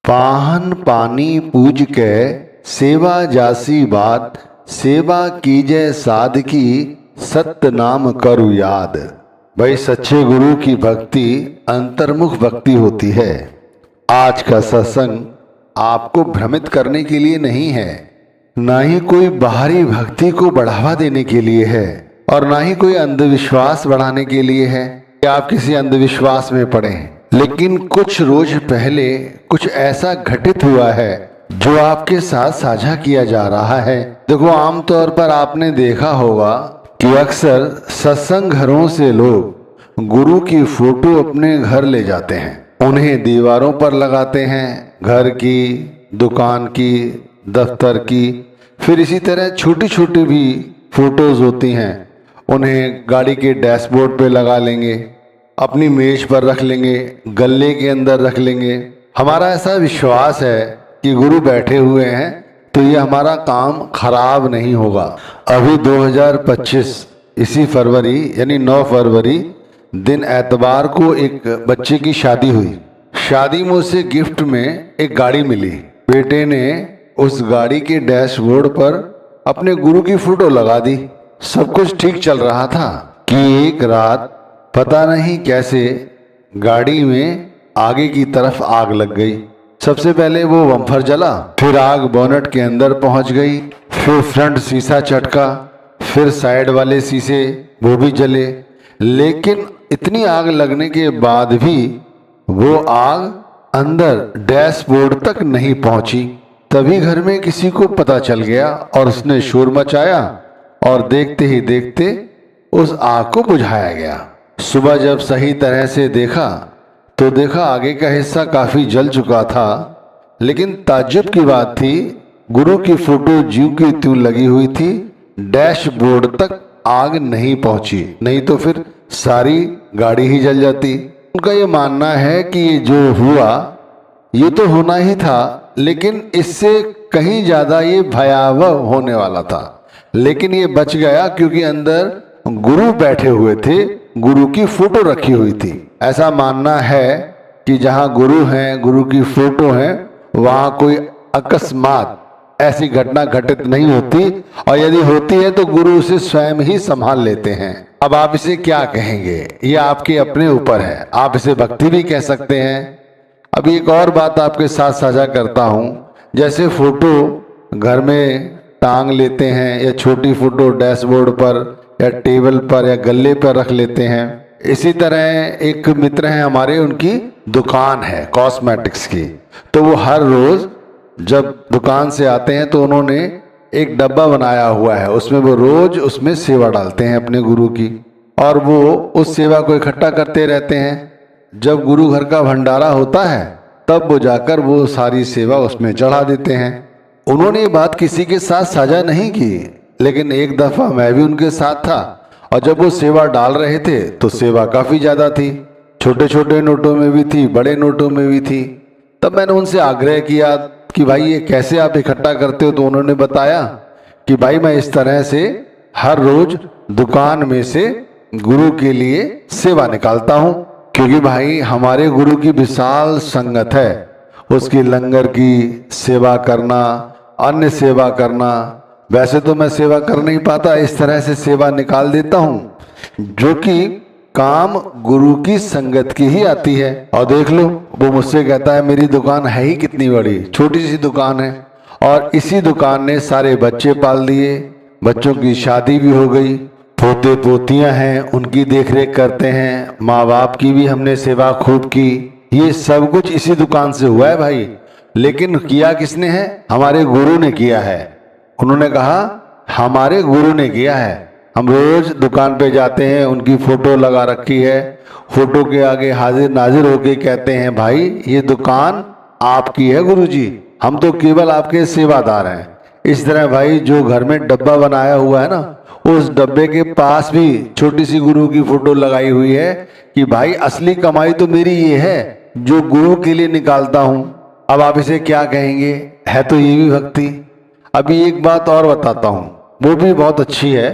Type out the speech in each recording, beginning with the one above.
पाहन पानी पूज के सेवा जासी बात, सेवा कीजै साधकी सत्य नाम करु याद। भाई सच्चे गुरु की भक्ति अंतर्मुख भक्ति होती है। आज का सत्संग आपको भ्रमित करने के लिए नहीं है, ना ही कोई बाहरी भक्ति को बढ़ावा देने के लिए है और ना ही कोई अंधविश्वास बढ़ाने के लिए है कि आप किसी अंधविश्वास में पड़े। लेकिन कुछ रोज पहले कुछ ऐसा घटित हुआ है जो आपके साथ साझा किया जा रहा है। देखो, आमतौर पर आपने देखा होगा कि अक्सर सत्संग घरों से लोग गुरु की फोटो अपने घर ले जाते हैं, उन्हें दीवारों पर लगाते हैं, घर की, दुकान की, दफ्तर की। फिर इसी तरह छोटी छोटी भी फोटोज होती हैं, उन्हें गाड़ी के डैशबोर्ड पे लगा लेंगे, अपनी मेज पर रख लेंगे, गले के अंदर रख लेंगे। हमारा ऐसा विश्वास है कि गुरु बैठे हुए हैं तो ये हमारा काम खराब नहीं होगा। अभी 2025 इसी फरवरी यानी 9 फरवरी दिन एतवार को एक बच्चे की शादी हुई। शादी में उसे गिफ्ट में एक गाड़ी मिली। बेटे ने उस गाड़ी के डैशबोर्ड पर अपने गुरु की फोटो लगा दी। सब कुछ ठीक चल रहा था कि एक रात पता नहीं कैसे गाड़ी में आगे की तरफ आग लग गई। सबसे पहले वो बम्पर जला, फिर आग बोनट के अंदर पहुंच गई, फिर फ्रंट शीशा चटका, फिर साइड वाले शीशे वो भी जले। लेकिन इतनी आग लगने के बाद भी वो आग अंदर डैशबोर्ड तक नहीं पहुंची। तभी घर में किसी को पता चल गया और उसने शोर मचाया और देखते ही देखते उस आग को बुझाया गया। सुबह जब सही तरह से देखा तो देखा आगे का हिस्सा काफी जल चुका था। लेकिन ताज्जुब की बात थी, गुरु की फोटो ज्यों की त्यों लगी हुई थी, डैशबोर्ड तक आग नहीं पहुंची, नहीं तो फिर सारी गाड़ी ही जल जाती। उनका ये मानना है कि ये जो हुआ ये तो होना ही था, लेकिन इससे कहीं ज्यादा ये भयावह होने वाला था। लेकिन ये बच गया क्योंकि अंदर गुरु बैठे हुए थे, गुरु की फोटो रखी हुई थी। ऐसा मानना है कि जहां गुरु हैं, गुरु की फोटो है, वहां कोई अकस्मात ऐसी घटना घटित नहीं होती, और यदि होती है तो गुरु उसे स्वयं ही संभाल लेते हैं। अब आप इसे क्या कहेंगे, ये आपके अपने ऊपर है। आप इसे भक्ति भी कह सकते हैं। अभी एक और बात आपके साथ साझा करता हूं। जैसे फोटो घर में टांग लेते हैं या छोटी फोटो डैशबोर्ड पर या टेबल पर या गले पर रख लेते हैं, इसी तरह एक मित्र हैं हमारे, उनकी दुकान है कॉस्मेटिक्स की। तो वो हर रोज जब दुकान से आते हैं तो उन्होंने एक डब्बा बनाया हुआ है, उसमें वो रोज उसमें सेवा डालते हैं अपने गुरु की, और वो उस सेवा को इकट्ठा करते रहते हैं। जब गुरु घर का भंडारा होता है तब वो जाकर वो सारी सेवा उसमें चढ़ा देते हैं। उन्होंने ये बात किसी के साथ साझा नहीं की, लेकिन एक दफा मैं भी उनके साथ था और जब वो सेवा डाल रहे थे तो सेवा काफी ज्यादा थी, छोटे छोटे नोटों में भी थी, बड़े नोटों में भी थी। तब मैंने उनसे आग्रह किया कि भाई ये कैसे आप इकट्ठा करते हो? तो उन्होंने बताया कि भाई मैं इस तरह से हर रोज दुकान में से गुरु के लिए सेवा निकालता हूँ, क्योंकि भाई हमारे गुरु की विशाल संगत है, उसकी लंगर की सेवा करना, अन्य सेवा करना। वैसे तो मैं सेवा कर नहीं पाता, इस तरह से सेवा निकाल देता हूँ जो कि काम गुरु की संगत की ही आती है। और देख लो, वो मुझसे कहता है मेरी दुकान है ही कितनी बड़ी, छोटी सी दुकान है, और इसी दुकान ने सारे बच्चे पाल दिए, बच्चों की शादी भी हो गई, पोते पोतियां हैं उनकी देखरेख करते हैं, माँ बाप की भी हमने सेवा खूब की। ये सब कुछ इसी दुकान से हुआ है भाई। लेकिन किया किसने है? हमारे गुरु ने किया है। उन्होंने कहा हमारे गुरु ने किया है। हम रोज दुकान पे जाते हैं, उनकी फोटो लगा रखी है, फोटो के आगे हाजिर नाजिर होके कहते हैं भाई ये दुकान आपकी है गुरुजी, हम तो केवल आपके सेवादार हैं। इस तरह भाई जो घर में डब्बा बनाया हुआ है ना, उस डब्बे के पास भी छोटी सी गुरु की फोटो लगाई हुई है कि भाई असली कमाई तो मेरी ये है जो गुरु के लिए निकालता हूं। अब आप इसे क्या कहेंगे? है तो ये भी भक्ति। अभी एक बात और बताता हूं, वो भी बहुत अच्छी है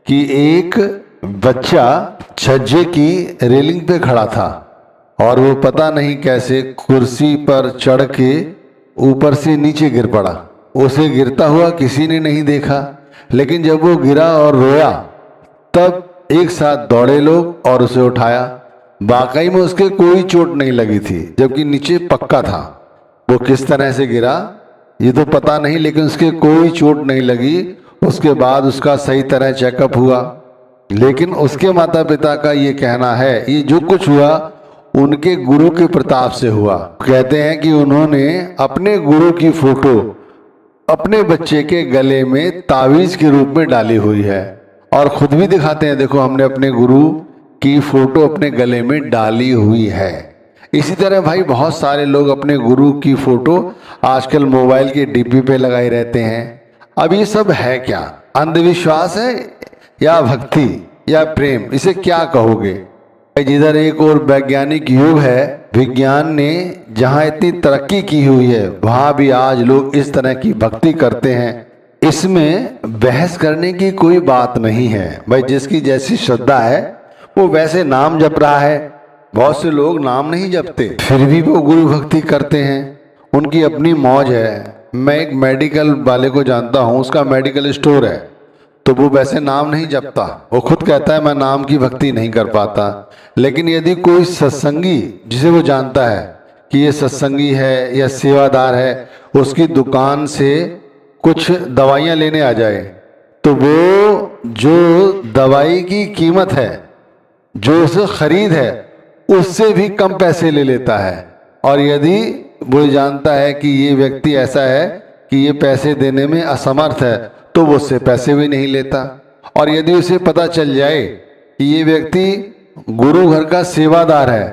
कि एक बच्चा छज्जे की रेलिंग पे खड़ा था और वो पता नहीं कैसे कुर्सी पर चढ़ के ऊपर से नीचे गिर पड़ा। उसे गिरता हुआ किसी ने नहीं देखा, लेकिन जब वो गिरा और रोया तब एक साथ दौड़े लोग और उसे उठाया। वाकई में उसके कोई चोट नहीं लगी थी, जबकि नीचे पक्का था। वो किस तरह से गिरा ये तो पता नहीं, लेकिन उसके कोई चोट नहीं लगी। उसके बाद उसका सही तरह चेकअप हुआ। लेकिन उसके माता पिता का ये कहना है ये जो कुछ हुआ उनके गुरु के प्रताप से हुआ। कहते हैं कि उन्होंने अपने गुरु की फोटो अपने बच्चे के गले में तावीज के रूप में डाली हुई है और खुद भी दिखाते हैं, देखो हमने अपने गुरु की फोटो अपने गले में डाली हुई है। इसी तरह भाई बहुत सारे लोग अपने गुरु की फोटो आजकल मोबाइल के डिब्बी पे लगाए रहते हैं। अब ये सब है क्या? अंधविश्वास है या भक्ति या प्रेम? इसे क्या कहोगे? जिधर एक और वैज्ञानिक युग है, विज्ञान ने जहां इतनी तरक्की की हुई है वहां भी आज लोग इस तरह की भक्ति करते हैं। इसमें बहस करने की कोई बात नहीं है भाई। जिसकी जैसी श्रद्धा है वो वैसे नाम जप रहा है। बहुत से लोग नाम नहीं जपते फिर भी वो गुरु भक्ति करते हैं, उनकी अपनी मौज है। मैं एक मेडिकल वाले को जानता हूँ, उसका मेडिकल स्टोर है, तो वो वैसे नाम नहीं जपता। वो खुद कहता है मैं नाम की भक्ति नहीं कर पाता। लेकिन यदि कोई सत्संगी जिसे वो जानता है कि ये सत्संगी है या सेवादार है, उसकी दुकान से कुछ दवाइयाँ लेने आ जाए तो वो जो दवाई की कीमत है, जो उसे खरीद है, उससे भी कम पैसे ले लेता है। और यदि वो जानता है कि ये व्यक्ति ऐसा है कि ये पैसे देने में असमर्थ है तो वो उससे पैसे भी नहीं लेता। और यदि उसे पता चल जाए कि ये व्यक्ति गुरु घर का सेवादार है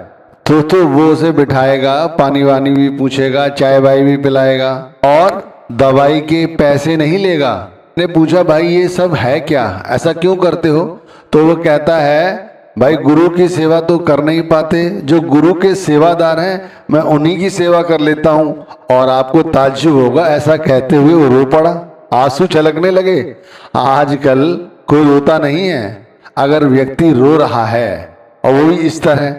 तो वो उसे बिठाएगा, पानी वानी भी पूछेगा, चाय वाय भी पिलाएगा और दवाई के पैसे नहीं लेगा। ने पूछा भाई ये सब है क्या, ऐसा क्यों करते हो? तो वो कहता है भाई गुरु की सेवा तो कर नहीं पाते, जो गुरु के सेवादार हैं मैं उन्हीं की सेवा कर लेता हूँ। और आपको ताज्जुब होगा, ऐसा कहते हुए वो रो पड़ा, आंसू छलकने लगे। आजकल कोई रोता नहीं है। अगर व्यक्ति रो रहा है और वो भी इस तरह,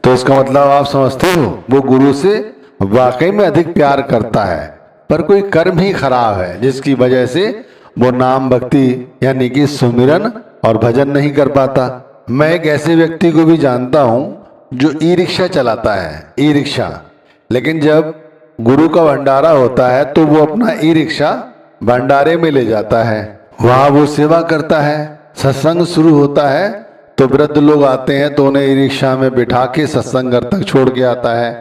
तो इसका मतलब आप समझते हो वो गुरु से वाकई में अधिक प्यार करता है। पर कोई कर्म ही खराब है जिसकी वजह से वो नाम भक्ति यानी कि सुमिरन और भजन नहीं कर पाता। मैं एक ऐसे व्यक्ति को भी जानता हूं जो ई रिक्शा चलाता है, ई रिक्शा। लेकिन जब गुरु का भंडारा होता है तो वो अपना ई रिक्शा भंडारे में ले जाता है, वहां वो सेवा करता है। सत्संग शुरू होता है तो वृद्ध लोग आते हैं तो उन्हें ई रिक्शा में बिठा के सत्संग घर तक छोड़ के आता है।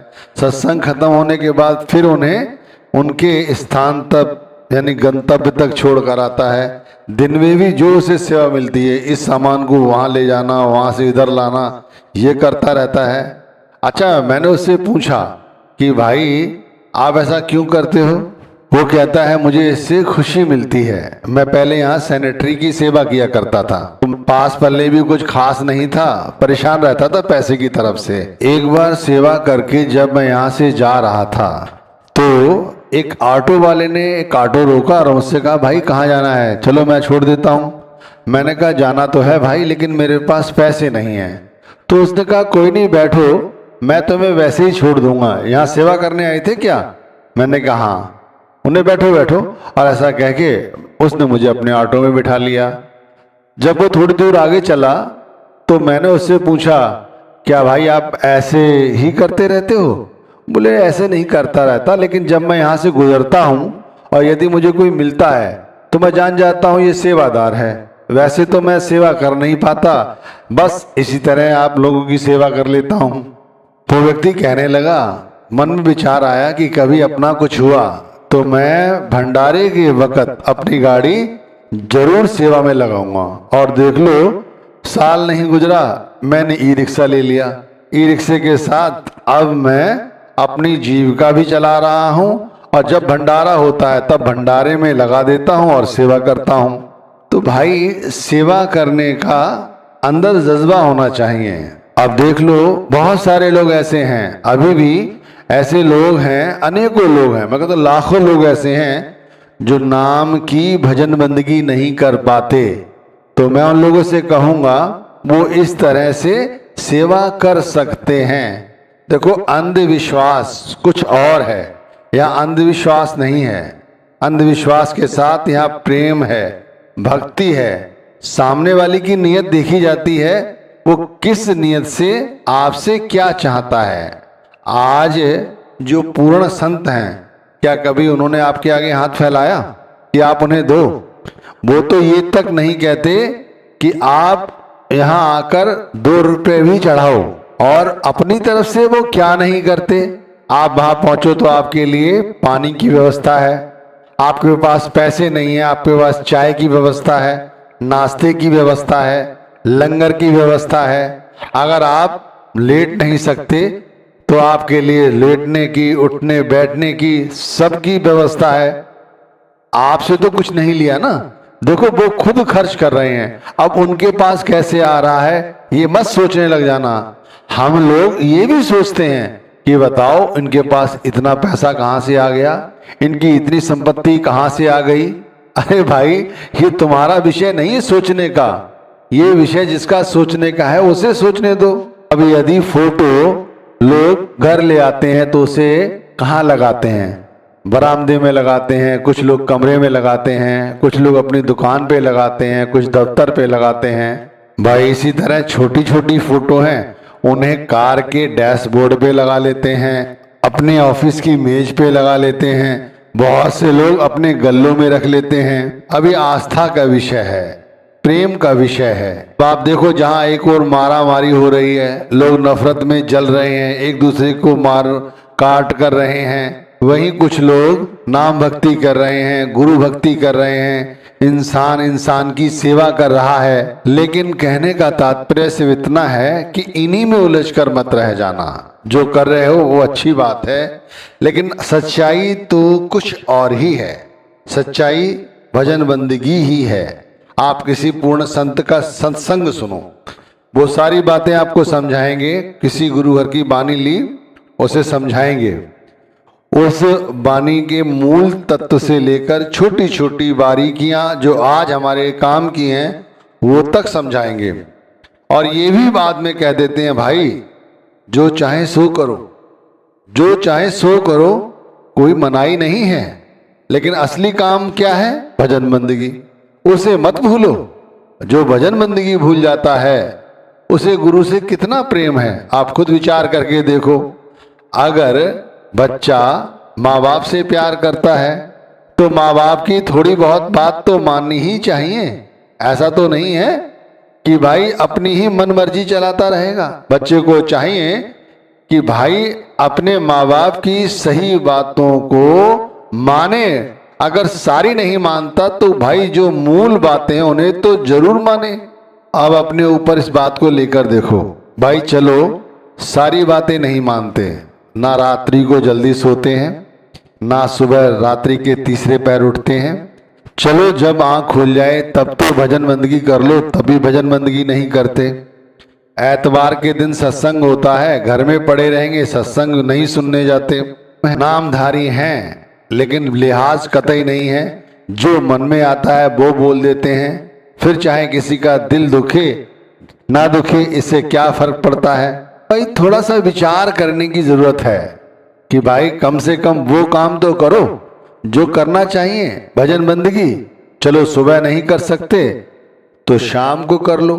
सत्संग खत्म होने के बाद फिर उन्हें उनके स्थान तक यानी गंतव्य तक छोड़ कर आता है। दिन में भी जो उसे सेवा मिलती है, इस सामान को वहाँ ले जाना, वहाँ से इधर लाना, ये करता रहता है। अच्छा, मैंने उससे पूछा कि भाई आप ऐसा क्यों करते हो? वो कहता है मुझे इससे खुशी मिलती है। मैं पहले यहाँ सैनिटरी की सेवा किया करता था, पास पल्ले भी कुछ खास नहीं था, परेशान रहता था पैसे की तरफ से। एक बार सेवा करके जब मैं यहाँ से जा रहा था तो एक ऑटो वाले ने एक ऑटो रोका और मुझसे कहा भाई कहाँ जाना है, चलो मैं छोड़ देता हूँ। मैंने कहा जाना तो है भाई, लेकिन मेरे पास पैसे नहीं हैं। तो उसने कहा कोई नहीं बैठो, मैं तुम्हें वैसे ही छोड़ दूंगा, यहाँ सेवा करने आए थे क्या? मैंने कहा हाँ। उन्हें बैठो बैठो, और ऐसा कह के उसने मुझे अपने ऑटो में बिठा लिया। जब वो थोड़ी दूर आगे चला तो मैंने उससे पूछा क्या भाई आप ऐसे ही करते रहते हो? बोले ऐसे नहीं करता रहता, लेकिन जब मैं यहाँ से गुजरता हूँ और यदि मुझे कोई मिलता है तो मैं जान जाता हूँ ये सेवादार है। वैसे तो मैं सेवा कर नहीं पाता, बस इसी तरह आप लोगों की सेवा कर लेता हूँ। वो व्यक्ति कहने लगा, मन में विचार आया कि कभी अपना कुछ हुआ तो मैं भंडारे के वक्त अपनी गाड़ी जरूर सेवा में लगाऊंगा। और देख लो साल नहीं गुजरा मैंने ई रिक्शा ले लिया। ई रिक्शे के साथ अब मैं अपनी जीविका भी चला रहा हूँ और जब भंडारा होता है तब भंडारे में लगा देता हूँ और सेवा करता हूँ। तो भाई सेवा करने का अंदर जज्बा होना चाहिए। अब देख लो बहुत सारे लोग ऐसे हैं, अभी भी ऐसे लोग हैं, अनेकों लोग हैं, मैं कहता लाखों लोग ऐसे हैं जो नाम की भजन बंदगी नहीं कर पाते। तो मैं उन लोगों से कहूँगा वो इस तरह से सेवा कर सकते हैं। देखो, अंधविश्वास कुछ और है, यहाँ अंधविश्वास नहीं है। अंधविश्वास के साथ यहाँ प्रेम है, भक्ति है। सामने वाले की नीयत देखी जाती है, वो किस नीयत से आपसे क्या चाहता है। आज जो पूर्ण संत हैं, क्या कभी उन्होंने आपके आगे हाथ फैलाया कि आप उन्हें दो? वो तो ये तक नहीं कहते कि आप यहाँ आकर 2 रुपये भी चढ़ाओ, और अपनी तरफ से वो क्या नहीं करते। आप वहां पहुंचो तो आपके लिए पानी की व्यवस्था है, आपके पास पैसे नहीं है, आपके पास चाय की व्यवस्था है, नाश्ते की व्यवस्था है, लंगर की व्यवस्था है। अगर आप लेट नहीं सकते तो आपके लिए लेटने की, उठने बैठने की सबकी व्यवस्था है। आपसे तो कुछ नहीं लिया ना, देखो वो खुद खर्च कर रहे हैं। अब उनके पास कैसे आ रहा है ये मत सोचने लग जाना। हम लोग ये भी सोचते हैं कि बताओ इनके पास इतना पैसा कहाँ से आ गया, इनकी इतनी संपत्ति कहाँ से आ गई। अरे भाई, ये तुम्हारा विषय नहीं है सोचने का, ये विषय जिसका सोचने का है उसे सोचने दो। अब यदि फोटो लोग घर ले आते हैं तो उसे कहाँ लगाते हैं? बरामदे में लगाते हैं, कुछ लोग कमरे में लगाते हैं, कुछ लोग अपनी दुकान पे लगाते हैं, कुछ दफ्तर पे लगाते हैं। भाई इसी तरह छोटी छोटी फोटो हैं, उन्हें कार के डैशबोर्ड पे लगा लेते हैं, अपने ऑफिस की मेज पे लगा लेते हैं, बहुत से लोग अपने गल्लों में रख लेते हैं। अभी आस्था का विषय है, प्रेम का विषय है। तो आप देखो, जहाँ एक और मारा मारी हो रही है, लोग नफरत में जल रहे हैं, एक दूसरे को मार काट कर रहे हैं, वहीं कुछ लोग नाम भक्ति कर रहे हैं, गुरु भक्ति कर रहे हैं, इंसान इंसान की सेवा कर रहा है। लेकिन कहने का तात्पर्य सिर्फ इतना है कि इन्हीं में उलझ कर मत रह जाना। जो कर रहे हो वो अच्छी बात है, लेकिन सच्चाई तो कुछ और ही है। सच्चाई भजन बंदगी ही है। आप किसी पूर्ण संत का सत्संग सुनो, वो सारी बातें आपको समझाएंगे। किसी गुरु घर की बानी ली, उसे समझाएंगे, उस बानी के मूल तत्व से लेकर छोटी छोटी बारीकियां जो आज हमारे काम की हैं वो तक समझाएंगे। और ये भी बाद में कह देते हैं, भाई जो चाहे सो करो, जो चाहे सो करो, कोई मनाही नहीं है। लेकिन असली काम क्या है? भजन बंदगी। उसे मत भूलो। जो भजन बंदगी भूल जाता है उसे गुरु से कितना प्रेम है, आप खुद विचार करके देखो। अगर बच्चा माँ बाप से प्यार करता है तो माँ बाप की थोड़ी बहुत बात तो माननी ही चाहिए। ऐसा तो नहीं है कि भाई अपनी ही मन मर्जी चलाता रहेगा। बच्चे को चाहिए कि भाई अपने माँ बाप की सही बातों को माने। अगर सारी नहीं मानता तो भाई जो मूल बातें हैं उन्हें तो जरूर माने। अब अपने ऊपर इस बात को लेकर देखो, भाई चलो सारी बातें नहीं मानते, ना रात्रि को जल्दी सोते हैं, ना सुबह रात्रि के तीसरे पैर उठते हैं। चलो जब आंख खुल जाए तब तो भजन बंदगी कर लो, तभी भजन बंदगी नहीं करते। एतवार के दिन सत्संग होता है, घर में पड़े रहेंगे, सत्संग नहीं सुनने जाते। नामधारी हैं लेकिन लिहाज कतई नहीं है, जो मन में आता है वो बोल देते हैं। फिर चाहे किसी का दिल दुखे ना दुखे, इससे क्या फर्क पड़ता है। भाई थोड़ा सा विचार करने की जरूरत है कि भाई कम से कम वो काम तो करो जो करना चाहिए। भजन बंदगी चलो सुबह नहीं कर सकते तो शाम को कर लो,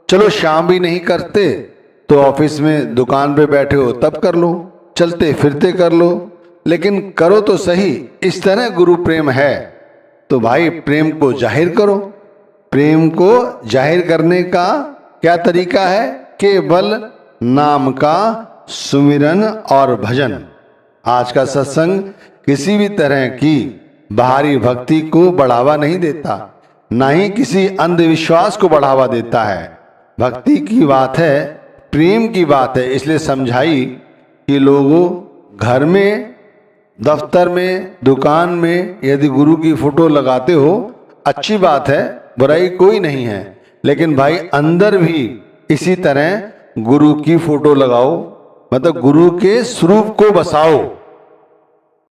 चलो शाम भी नहीं करते तो ऑफिस में दुकान पे बैठे हो तब कर लो, चलते फिरते कर लो, लेकिन करो तो सही। इस तरह गुरु प्रेम है तो भाई प्रेम को जाहिर करो। प्रेम को जाहिर करने का क्या तरीका है? केवल नाम का सुमिरन और भजन। आज का सत्संग किसी भी तरह की बाहरी भक्ति को बढ़ावा नहीं देता, ना ही किसी अंधविश्वास को बढ़ावा देता है। भक्ति की बात है, प्रेम की बात है। इसलिए समझाई कि लोगों घर में, दफ्तर में, दुकान में यदि गुरु की फोटो लगाते हो अच्छी बात है, बुराई कोई नहीं है। लेकिन भाई अंदर भी इसी तरह गुरु की फोटो लगाओ, मतलब गुरु के स्वरूप को बसाओ।